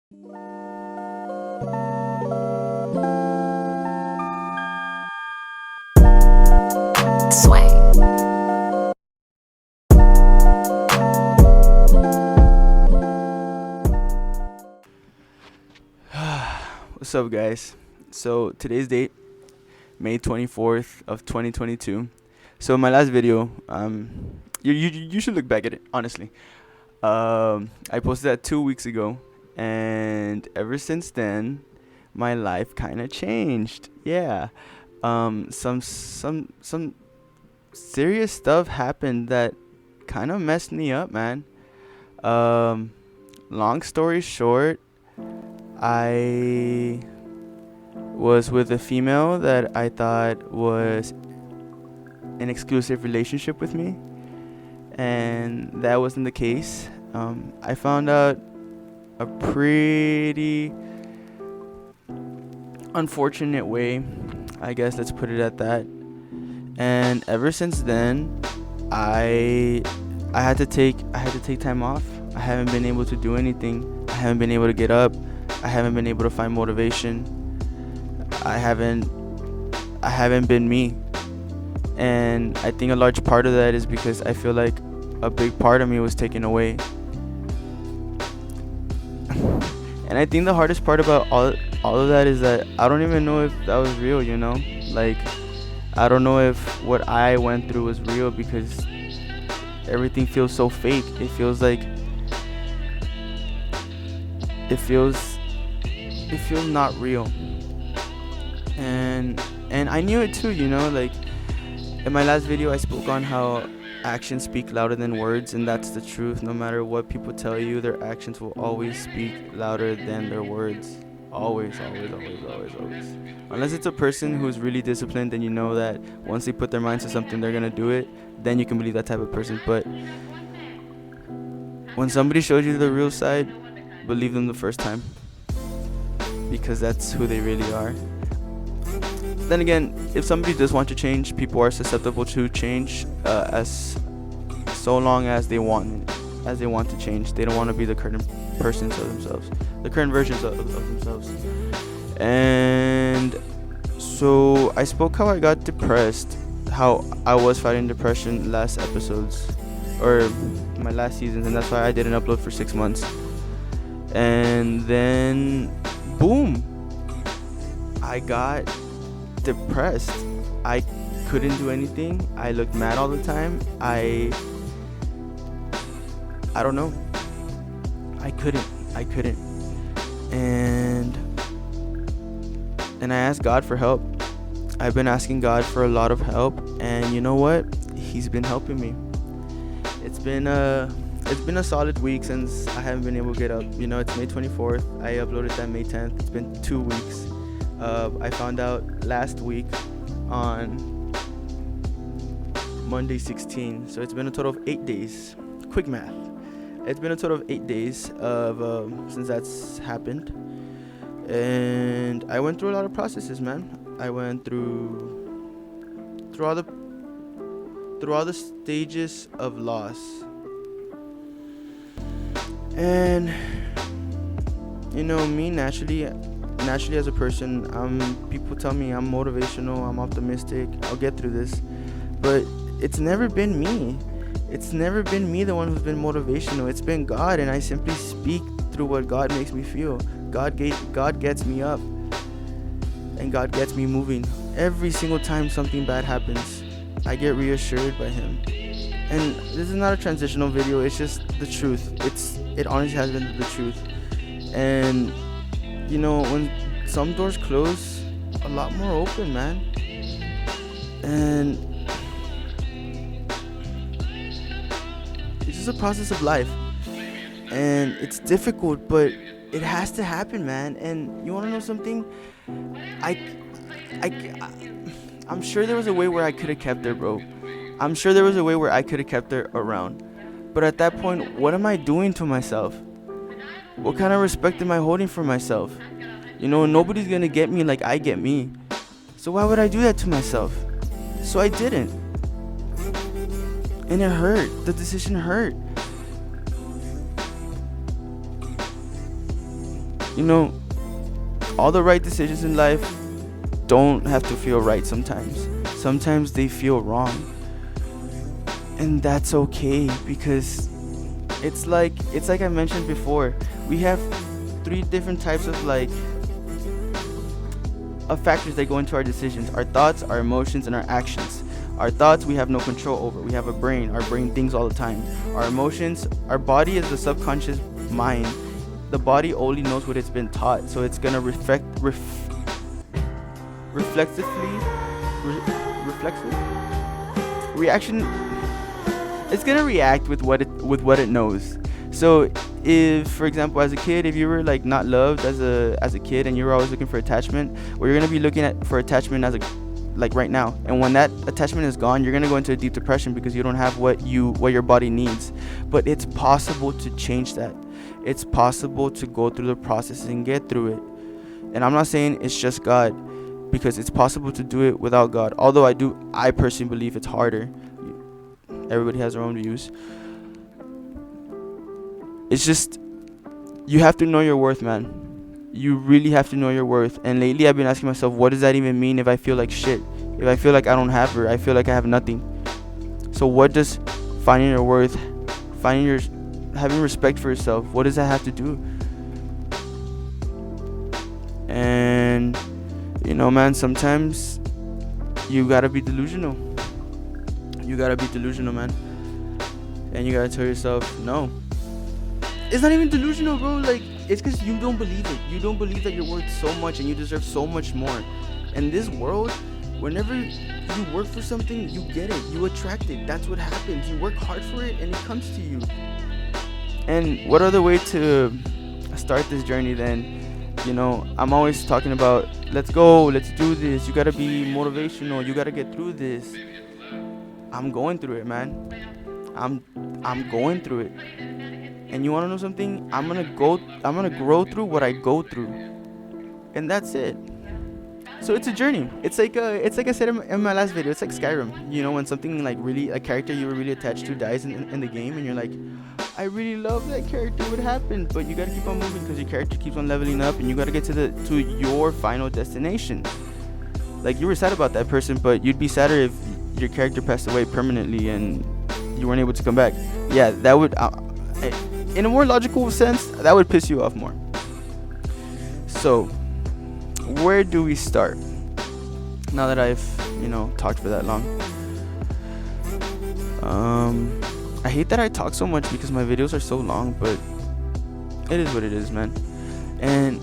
Sway. What's up, guys? So today's date, May 24th of 2022. So in my last video, you should look back at it, honestly. I posted that 2 weeks ago, and ever since then, my life kind of changed. Yeah. Some serious stuff happened that kind of messed me up, man. Long story short, I was with a female that I thought was an exclusive relationship with me, and that wasn't the case. I found out a pretty unfortunate way, I guess, let's put it at that. And ever since then, I had to take time off. I haven't been able to do anything. I haven't been able to get up. I haven't been able to find motivation. I haven't been me. And I think a large part of that is because I feel like a big part of me was taken away. And I think the hardest part about all of that is that I don't even know if that was real, you know? Like, I don't know if what I went through was real because everything feels so fake. It feels not real. And I knew it too, you know, like in my last video I spoke on how actions speak louder than words, and that's the truth. No matter what people tell you, their actions will always speak louder than their words. Always. Unless it's a person who's really disciplined, and you know that once they put their minds to something, they're gonna do it, then you can believe that type of person. But when somebody shows you the real side, believe them the first time, because that's who they really are. Then again, if somebody does want to change, people are susceptible to change as long as they want to change. They don't want to be the current persons of themselves, the current versions of themselves. And so I spoke how I got depressed, how I was fighting depression last episodes, or my last seasons, and that's why I didn't upload for 6 months. And then, boom, I got depressed. I couldn't do anything. I looked mad all the time. I don't know. I couldn't. And I asked God for help. I've been asking God for a lot of help, and you know what? He's been helping me. It's been a solid week since I haven't been able to get up. You know, it's May 24th. I uploaded that May 10th. It's been 2 weeks. I found out last week on Monday 16. So it's been a total of 8 days. Quick math. It's been a total of 8 days of since that's happened. And I went through a lot of processes, man. I went through all the stages of loss. And you know, me naturally as a person, people tell me I'm motivational, I'm optimistic, I'll get through this. But it's never been me. It's never been me the one who's been motivational. It's been God, and I simply speak through what God makes me feel. God gets me up, and God gets me moving. Every single time something bad happens, I get reassured by Him. And this is not a transitional video, it's just the truth. It honestly has been the truth. And you know, when some doors close, a lot more open, man. And it's just a process of life, and it's difficult, but it has to happen, man. And you want to know something? I'm sure there was a way where I could have kept her, bro. I'm sure there was a way where I could have kept her around. But at that point, what am I doing to myself? What kind of respect am I holding for myself? You know, nobody's gonna get me like I get me. So why would I do that to myself? So I didn't. And it hurt. The decision hurt. you know, all the right decisions in life don't have to feel right sometimes. Sometimes they feel wrong. And that's okay, because it's like I mentioned before. We have three different types of factors that go into our decisions: our thoughts, our emotions, and our actions. Our thoughts we have no control over. We have a brain. Our brain thinks all the time. Our emotions, our body is the subconscious mind. The body only knows what it's been taught, so it's gonna reflexively reflexive reaction. It's gonna react with what it knows. So if, for example, as a kid, if you were like not loved as a kid and you were always looking for attachment, well, you're gonna be looking for attachment as a like right now. And when that attachment is gone, you're gonna go into a deep depression because you don't have what your body needs. But it's possible to change that. It's possible to go through the process and get through it. And I'm not saying it's just God, because it's possible to do it without God. Although I personally believe it's harder. Everybody has their own views. It's just, you have to know your worth, man. You really have to know your worth. And lately I've been asking myself, what does that even mean if I feel like shit? If I feel like I don't have her, I feel like I have nothing. So what does finding your worth, having respect for yourself, what does that have to do? And man, sometimes you gotta be delusional. Man. And you gotta tell yourself, no. It's not even delusional, bro. Like, it's because you don't believe it. You don't believe that you're worth so much and you deserve so much more. In this world, whenever you work for something, you get it. You attract it. That's what happens. You work hard for it and it comes to you. And what other way to start this journey than, I'm always talking about, let's go, let's do this. You gotta be motivational. You gotta get through this. I'm going through it, man. I'm going through it. And you wanna know something? I'm gonna grow through what I go through. And that's it. So it's a journey. It's like I said in my last video, it's like Skyrim. When something like really, a character you were really attached to dies in the game, and you're like, I really love that character, what happened? But you gotta keep on moving because your character keeps on leveling up, and you gotta get to your final destination. Like, you were sad about that person, but you'd be sadder if your character passed away permanently and you weren't able to come back. Yeah, that would, in a more logical sense, that would piss you off more. So, where do we start? Now that I've, talked for that long. I hate that I talk so much because my videos are so long, but it is what it is, man. And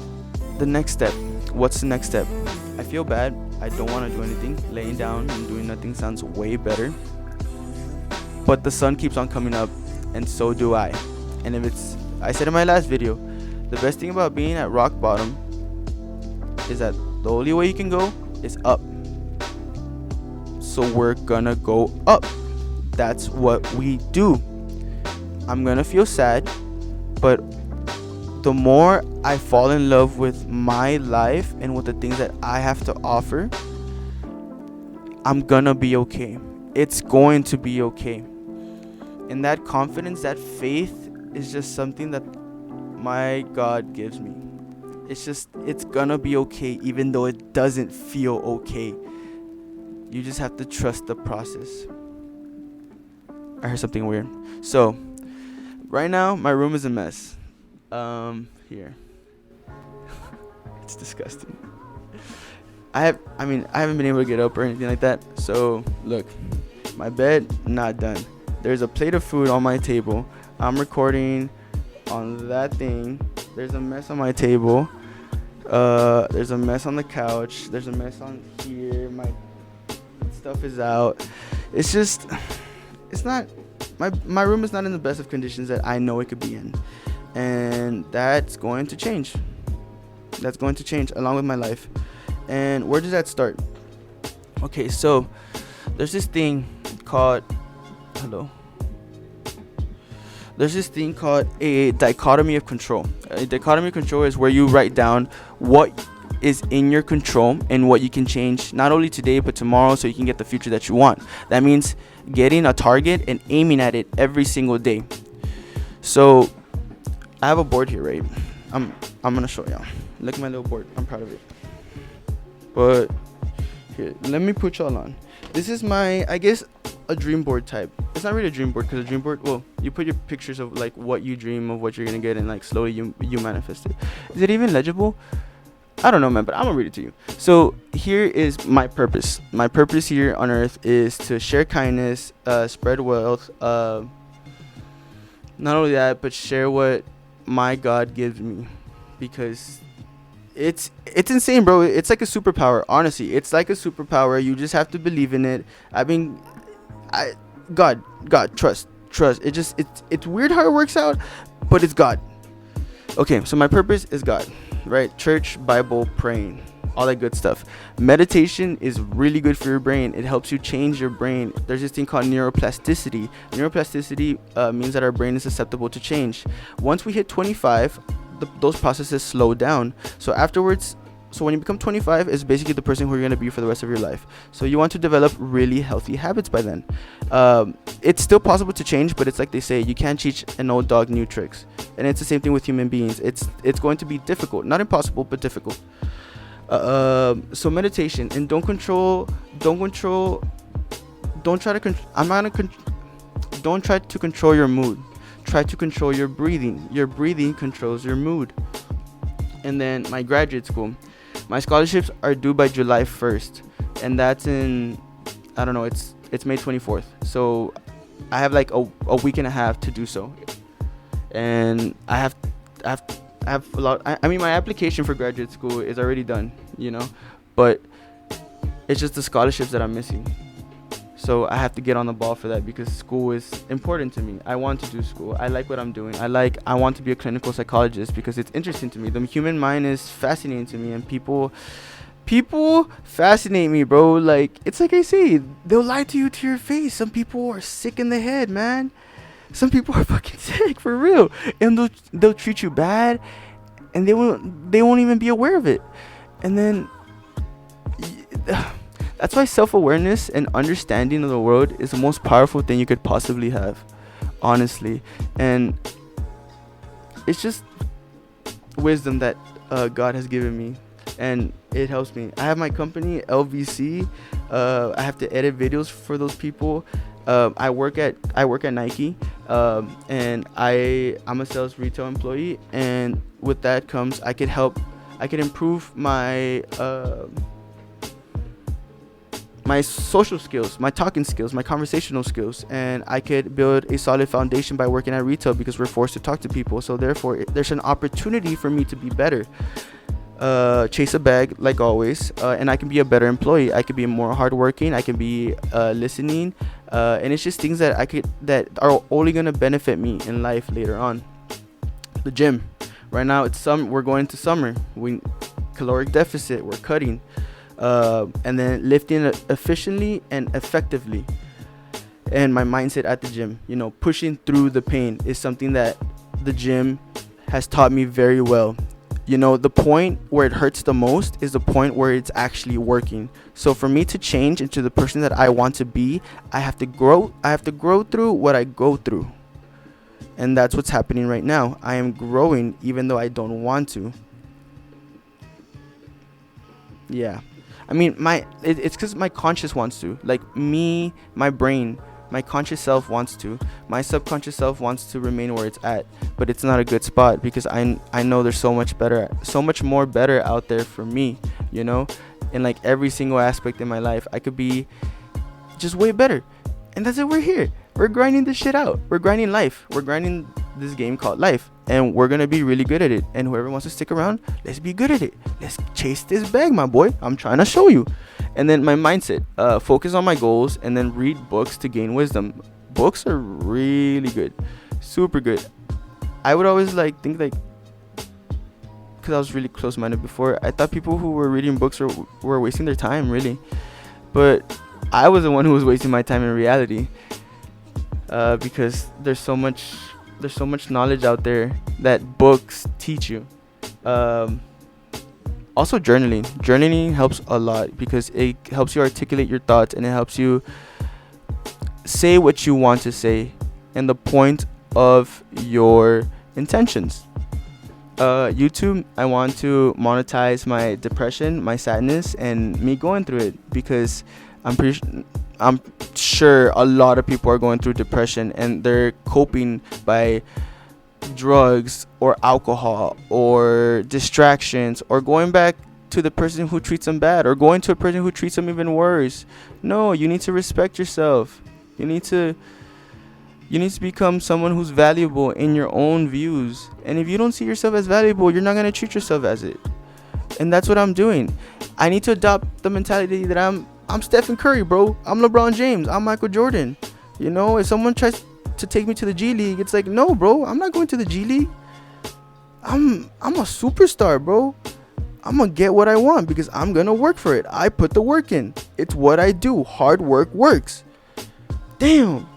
the next step. What's the next step? I feel bad. I don't want to do anything. Laying down and doing nothing sounds way better. But the sun keeps on coming up, and so do I. And I said in my last video, the best thing about being at rock bottom is that the only way you can go is up. So we're gonna go up. That's what we do. I'm gonna feel sad, but the more I fall in love with my life and with the things that I have to offer, I'm gonna be okay. It's going to be okay. And that confidence, that faith is just something that my God gives me. It's gonna be okay even though it doesn't feel okay. You just have to trust the process. I heard something weird. So, right now, my room is a mess. Here. It's disgusting. I haven't been able to get up or anything like that. So, look. My bed, not done. There's a plate of food on my table. I'm recording on that thing. There's a mess on my table. There's a mess on the couch. There's a mess on here. My stuff is out. It's not, my room is not in the best of conditions that I know it could be in. And that's going to change. That's going to change along with my life. And where does that start? Okay, so there's this thing called a dichotomy of control. A dichotomy of control is where you write down what is in your control and what you can change, not only today but tomorrow, so you can get the future that you want. That means getting a target and aiming at it every single day. So I have a board here, right? I'm gonna show y'all. Look at my little board. I'm proud of it. But here, let me put y'all on. This is my, I guess, a dream board type. It's not really a dream board because a dream board, well, you put your pictures of like what you dream of, what you're gonna get, and like slowly you manifest it. Is it even legible? I don't know, man, but I'm gonna read it to you. So here is my purpose. My purpose here on earth is to share kindness, spread wealth. Not only that, but share what my God gives me, because it's insane, bro. It's like a superpower. Honestly, it's like a superpower. You just have to believe in it. I mean, God, trust. It's weird how it works out, but it's God. Okay, so my purpose is God, right? Church, Bible, praying, all that good stuff. Meditation is really good for your brain. It helps you change your brain. There's this thing called neuroplasticity. Neuroplasticity means that our brain is susceptible to change. Once we hit 25, those processes slow down. So afterwards, so when you become 25, is basically the person who you're going to be for the rest of your life. So you want to develop really healthy habits by then. It's still possible to change, but it's like they say, you can't teach an old dog new tricks. And it's the same thing with human beings. It's going to be difficult, not impossible, but difficult. So meditation, and don't try to control your mood. Try to control your breathing. Your breathing controls your mood. And then my graduate school. My scholarships are due by July 1st. And that's in, I don't know, it's May 24th. So I have like a week and a half to do so. And I have a lot. I mean, my application for graduate school is already done, you know. But it's just the scholarships that I'm missing. So I have to get on the ball for that, because school is important to me. I want to do school. I like what I'm doing. I want to be a clinical psychologist because it's interesting to me. The human mind is fascinating to me, and people fascinate me, bro. Like, it's like I say, they'll lie to you to your face. Some people are sick in the head, man. Some people are fucking sick, for real. And they'll treat you bad, and they won't even be aware of it. And then that's why self-awareness and understanding of the world is the most powerful thing you could possibly have, honestly. And it's just wisdom that God has given me, and it helps me. I have my company, LVC. I have to edit videos for those people. I work at Nike, and I'm a sales retail employee, and with that comes I could improve my my social skills, my talking skills, my conversational skills, and I could build a solid foundation by working at retail, because we're forced to talk to people. So therefore, there's an opportunity for me to be better, chase a bag like always, and I can be a better employee. I could be more hardworking. I can be listening, and it's just things that are only gonna benefit me in life later on. The gym, right now we're going to summer. We caloric deficit. We're cutting. And then lifting efficiently and effectively. And my mindset at the gym, you know, pushing through the pain, is something that the gym has taught me very well. You know, the point where it hurts the most is the point where it's actually working. So for me to change into the person that I want to be, I have to grow through what I go through. And that's what's happening right now. I am growing even though I don't want to. Yeah. I mean, it's because my conscious wants to. Like me, my brain, my conscious self wants to. My subconscious self wants to remain where it's at, but it's not a good spot, because I know there's so much more better out there for me, you know? In like every single aspect in my life, I could be just way better. And that's it. We're here. We're grinding this shit out. We're grinding life. We're grinding this game called life, and we're gonna be really good at it. And whoever wants to stick around, let's be good at it. Let's chase this bag, my boy. I'm trying to show you. And then my mindset, focus on my goals, and then read books to gain wisdom. Books are really good, super good. I would always think because I was really close-minded before, I thought people who were reading books were wasting their time, really. But I was the one who was wasting my time in reality, because there's so much knowledge out there that books teach you. Also journaling helps a lot, because it helps you articulate your thoughts, and it helps you say what you want to say and the point of your intentions. YouTube, I want to monetize my depression, my sadness, and me going through it, because I'm pretty I'm sure a lot of people are going through depression and they're coping by drugs or alcohol or distractions, or going back to the person who treats them bad, or going to a person who treats them even worse. No, you need to respect yourself. You need to become someone who's valuable in your own views. And if you don't see yourself as valuable, you're not going to treat yourself as it. And that's what I'm doing. I need to adopt the mentality that I'm Stephen Curry, bro. I'm LeBron James. I'm Michael Jordan. You know, if someone tries to take me to the G League, it's like, no, bro, I'm not going to the G League. I'm a superstar, bro. I'm gonna get what I want because I'm gonna work for it. I put the work in. It's what I do. Hard work works. Damn.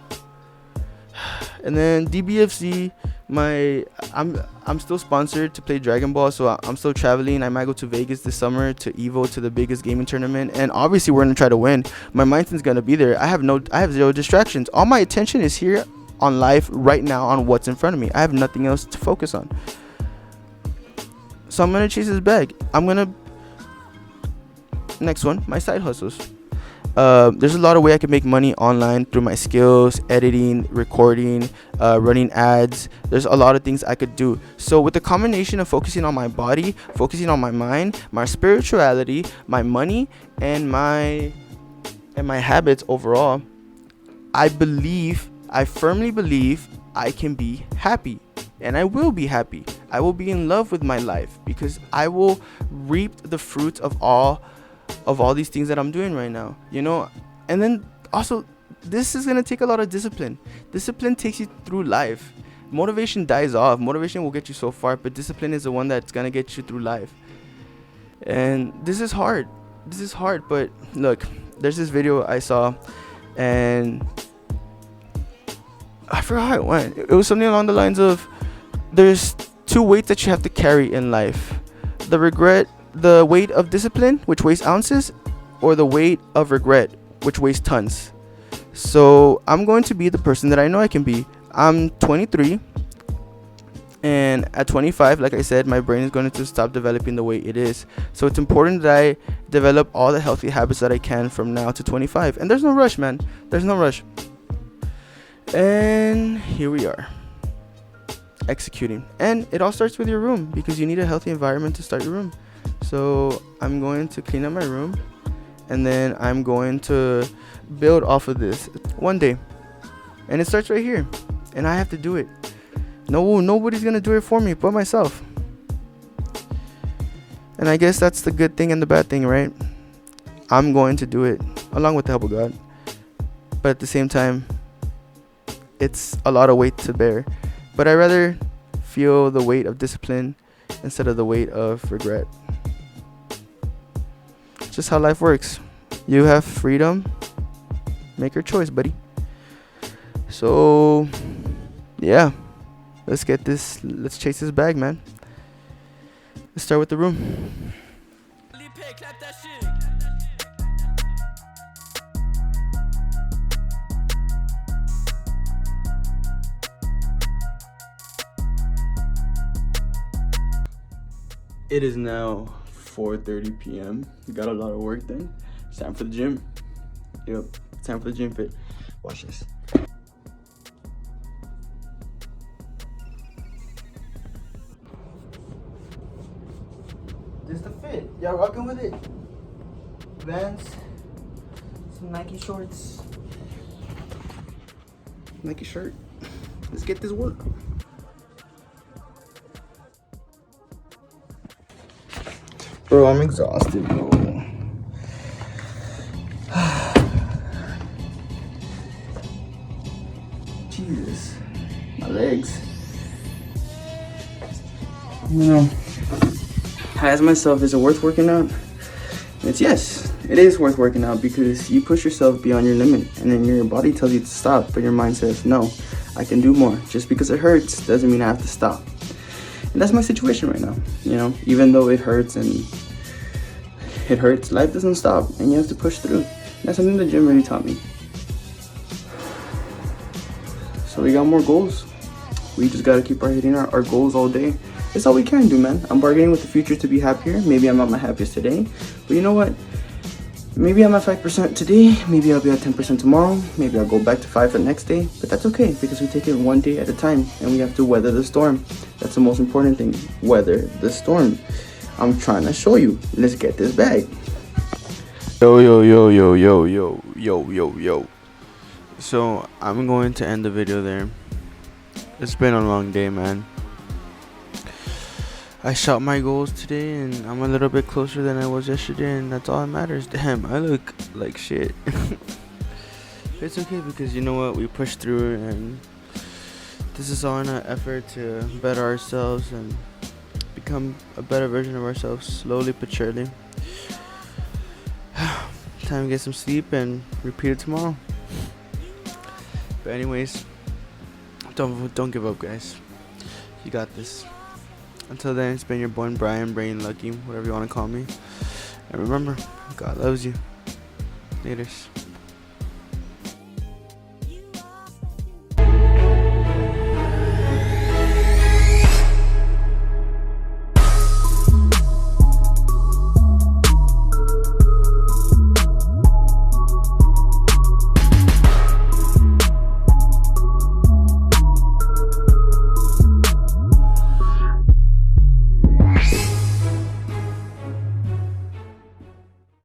And then DBFZ, I'm still sponsored to play Dragon Ball, so I'm still traveling. I might go to Vegas this summer to Evo, to the biggest gaming tournament, and obviously we're gonna try to win. My mindset's gonna be there. I have zero distractions. All my attention is here on life right now, on what's in front of me. I have nothing else to focus on. So I'm gonna chase this bag. Next one, my side hustles. There's a lot of way I can make money online through my skills, editing, recording, running ads. There's a lot of things I could do. So with the combination of focusing on my body, focusing on my mind, my spirituality, my money, and my habits overall, I firmly believe I can be happy. And I will be happy. I will be in love with my life because I will reap the fruits of all these things that I'm doing right now, you know. And then also, this is gonna take a lot of discipline. Discipline takes you through life. Motivation dies off. Motivation will get you so far, but discipline is the one that's gonna get you through life. And this is hard. But look, there's this video I saw, and I forgot how it went. It was something along the lines of, there's two weights that you have to carry in life: the weight of discipline, which weighs ounces, or the weight of regret, which weighs tons. So I'm going to be the person that I know I can be. I'm 23, and at 25, like I said, my brain is going to stop developing the way it is. So it's important that I develop all the healthy habits that I can from now to 25. And there's no rush, man. There's no rush. And here we are, executing. And it all starts with your room, because you need a healthy environment to start your room. So I'm going to clean up my room, and then I'm going to build off of this one day. And it starts right here, and I have to do it. Nobody's gonna do it for me but myself. And I guess that's the good thing and the bad thing, right? I'm going to do it along with the help of God, but at the same time, it's a lot of weight to bear. But I rather feel the weight of discipline instead of the weight of regret. Just how life works. You have freedom. Make your choice, buddy. So, yeah. Let's chase this bag, man. Let's start with the room. It is now 4:30 p.m. Got a lot of work done. It's time for the gym. Yep, it's time for the gym fit. Watch this. This is the fit. Y'all rocking with it? Vans, some Nike shorts, Nike shirt. Let's get this work. Bro, I'm exhausted, bro. Jesus, my legs. You know, I ask myself, is it worth working out? It's yes, it is worth working out, because you push yourself beyond your limit, and then your body tells you to stop, but your mind says, no, I can do more. Just because it hurts doesn't mean I have to stop. And that's my situation right now. You know, even though it hurts, life doesn't stop, and you have to push through. That's something the gym really taught me. So we got more goals. We just gotta keep hitting our goals all day. It's all we can do, man. I'm bargaining with the future to be happier. Maybe I'm at my happiest today, but you know what? Maybe I'm at 5% today, maybe I'll be at 10% tomorrow, maybe I'll go back to 5 the next day, but that's okay because we take it one day at a time and we have to weather the storm. That's the most important thing, weather the storm. I'm trying to show you. Let's get this bag. Yo. So I'm going to end the video there. It's been a long day, man. I shot my goals today and I'm a little bit closer than I was yesterday, and that's all that matters. Damn, I look like shit. It's okay because you know what, we pushed through it, and this is all in an effort to better ourselves and become a better version of ourselves, slowly but surely. Time to get some sleep and repeat it tomorrow. But anyways, don't give up, guys. You got this. Until then, it's been your boy Brian, Brain Lucky, whatever you want to call me. And remember, God loves you. Laters.